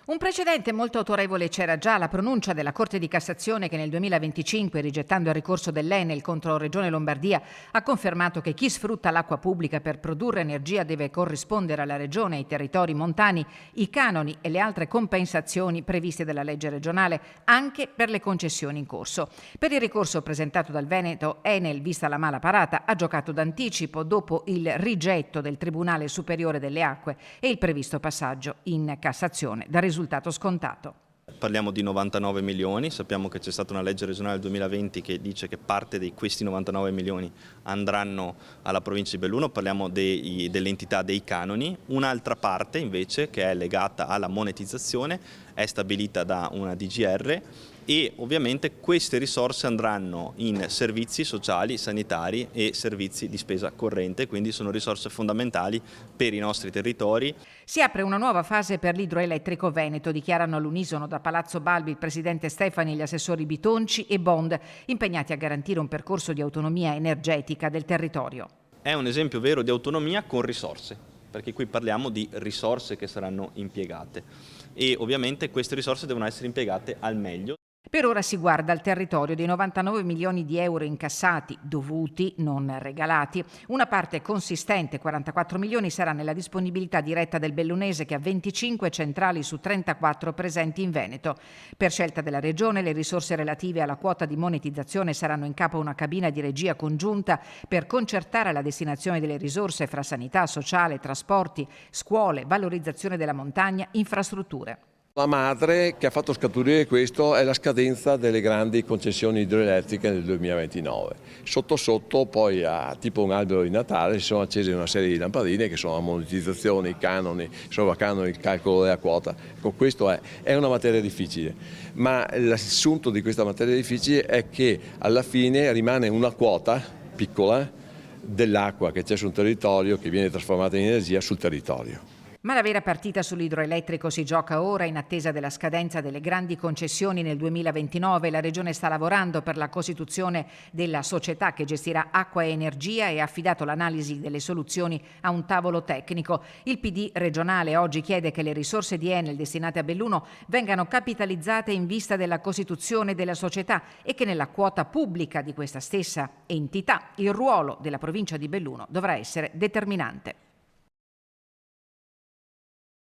Un precedente molto autorevole c'era già: la pronuncia della Corte di Cassazione che nel 2025, rigettando il ricorso dell'Enel contro Regione Lombardia, ha confermato che chi sfrutta l'acqua pubblica per produrre energia deve corrispondere alla Regione e ai territori montani i canoni e le altre compensazioni previste dalla legge regionale, anche per le concessioni in corso. Per il ricorso presentato dal Veneto, Enel, vista la mala parata, ha giocato d'anticipo dopo il rigetto del Tribunale Superiore delle Acque e il previsto passaggio in Cassazione da risultato scontato. Parliamo di 99 milioni, sappiamo che c'è stata una legge regionale del 2020 che dice che parte di questi 99 milioni andranno alla provincia di Belluno, parliamo dell'entità dei canoni. Un'altra parte invece, che è legata alla monetizzazione, è stabilita da una DGR e ovviamente queste risorse andranno in servizi sociali, sanitari e servizi di spesa corrente, quindi sono risorse fondamentali per i nostri territori. Si apre una nuova fase per l'idroelettrico veneto, dichiarano all'unisono da Palazzo Balbi il presidente Stefani e gli assessori Bitonci e Bond, impegnati a garantire un percorso di autonomia energetica del territorio. È un esempio vero di autonomia con risorse, perché qui parliamo di risorse che saranno impiegate e ovviamente queste risorse devono essere impiegate al meglio. Per ora si guarda al territorio dei 99 milioni di euro incassati, dovuti, non regalati. Una parte consistente, 44 milioni, sarà nella disponibilità diretta del bellunese, che ha 25 centrali su 34 presenti in Veneto. Per scelta della Regione, le risorse relative alla quota di monetizzazione saranno in capo a una cabina di regia congiunta per concertare la destinazione delle risorse fra sanità, sociale, trasporti, scuole, valorizzazione della montagna, infrastrutture. La madre che ha fatto scaturire questo è la scadenza delle grandi concessioni idroelettriche nel 2029. Sotto sotto poi tipo un albero di Natale si sono accese una serie di lampadine che sono la monetizzazione, i canoni, i sovracanoni, il calcolo della quota. Ecco, questo è una materia difficile, ma l'assunto di questa materia difficile è che alla fine rimane una quota piccola dell'acqua che c'è sul territorio, che viene trasformata in energia sul territorio. Ma la vera partita sull'idroelettrico si gioca ora, in attesa della scadenza delle grandi concessioni nel 2029. La Regione sta lavorando per la costituzione della società che gestirà acqua e energia e ha affidato l'analisi delle soluzioni a un tavolo tecnico. Il PD regionale oggi chiede che le risorse di Enel destinate a Belluno vengano capitalizzate in vista della costituzione della società e che nella quota pubblica di questa stessa entità il ruolo della provincia di Belluno dovrà essere determinante.